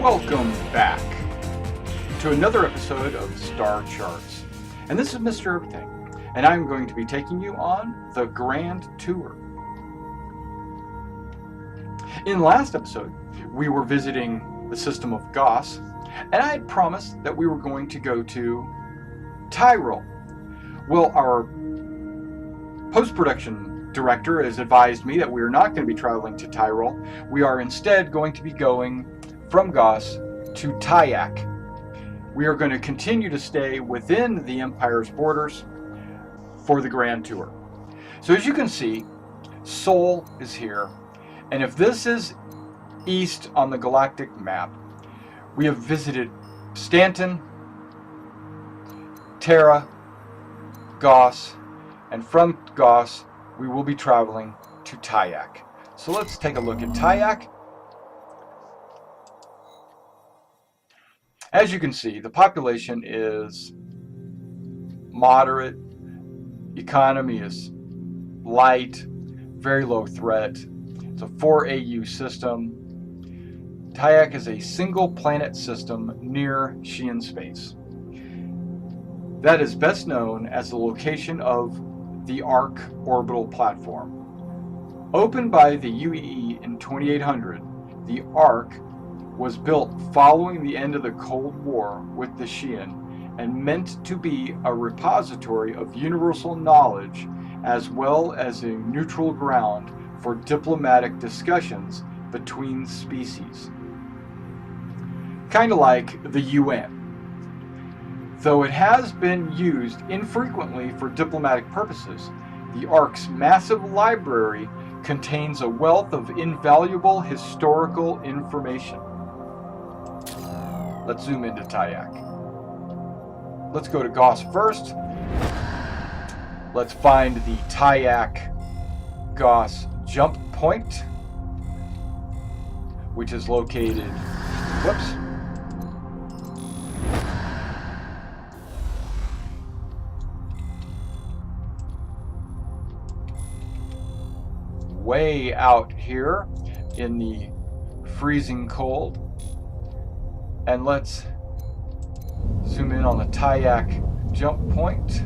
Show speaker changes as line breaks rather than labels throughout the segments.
Welcome back to another episode of Star Charts. And this is Mr. Everything, and I'm going to be taking you on the Grand Tour. In the last episode, we were visiting the system of Goss, and I had promised that we were going to go to Tyrol. Well, our post-production director has advised me that we are not going to be traveling to Tyrol. We are instead going to be going from Goss to Tayac. We are going to continue to stay within the Empire's borders for the Grand Tour. So as you can see, Seoul is here, and if this is east on the galactic map, we have visited Stanton, Terra, Goss, and from Goss we will be traveling to Tayac. So let's take a look at Tayac. As you can see, the population is moderate, economy is light, very low threat. It's a 4 AU system. Tayac is a single planet system near Xi'an space. That is best known as the location of the Arc orbital platform. Opened by the UEE in 2800, the Arc was built following the end of the Cold War with the Xi'an and meant to be a repository of universal knowledge as well as a neutral ground for diplomatic discussions between species. Kind of like the UN. Though it has been used infrequently for diplomatic purposes, the Arc's massive library contains a wealth of invaluable historical information. Let's zoom into Tayac. Let's go to Goss first. Let's find the Tayac-Goss jump point, which is located, way out here in the freezing cold. And let's zoom in on the Tayac jump point.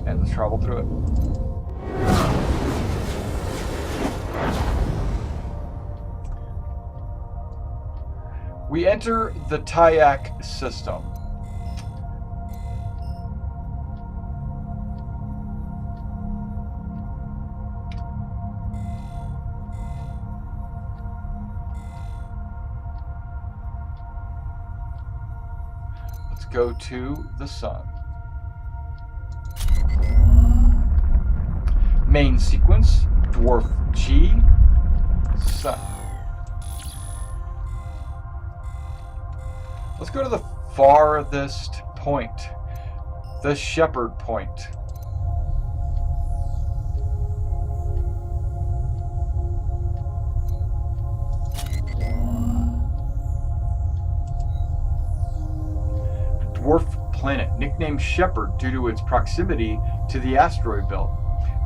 And let's travel through it. We enter the Tayac system. Go to the sun. Main sequence, dwarf G, sun. Let's go to the farthest point, the Shepherd Point. Dwarf planet, nicknamed Shepherd due to its proximity to the asteroid belt.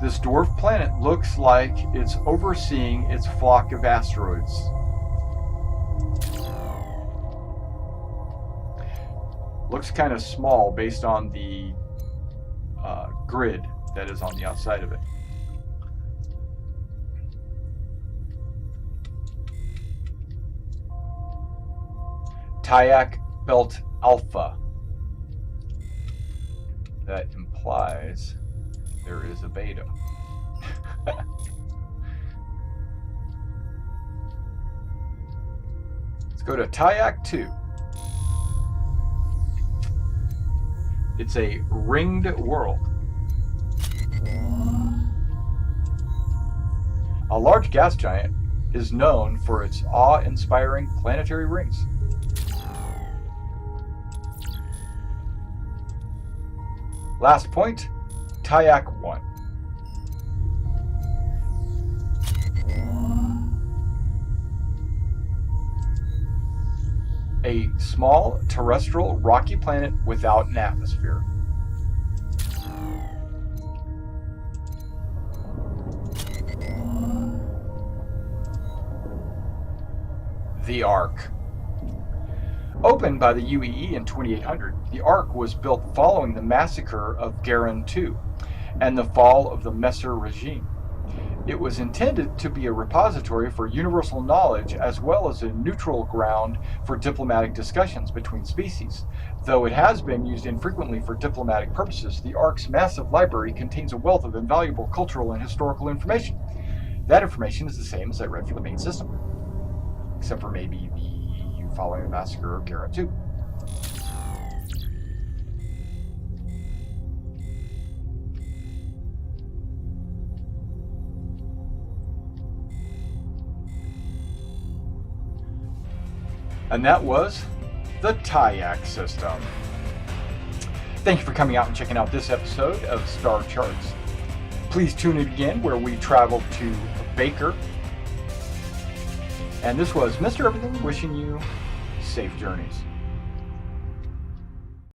This dwarf planet looks like it's overseeing its flock of asteroids. Looks kind of small based on the grid that is on the outside of it. Tayac Belt Alpha. That implies there is a beta. Let's go to Tayac 2. It's a ringed world. A large gas giant is known for its awe-inspiring planetary rings. Last point, Tayac 1. A small terrestrial rocky planet without an atmosphere. The Ark. Opened by the UEE in 2800, the Ark was built following the massacre of Garin II and the fall of the Messer regime. It was intended to be a repository for universal knowledge as well as a neutral ground for diplomatic discussions between species. Though it has been used infrequently for diplomatic purposes, the Ark's massive library contains a wealth of invaluable cultural and historical information. That information is the same as I read for the main system, except for maybe the EU following the massacre of Garin II. And that was the Tayac system. Thank you for coming out and checking out this episode of Star Charts. Please tune in again where we travel to Baker. And this was Mr. Everything wishing you safe journeys.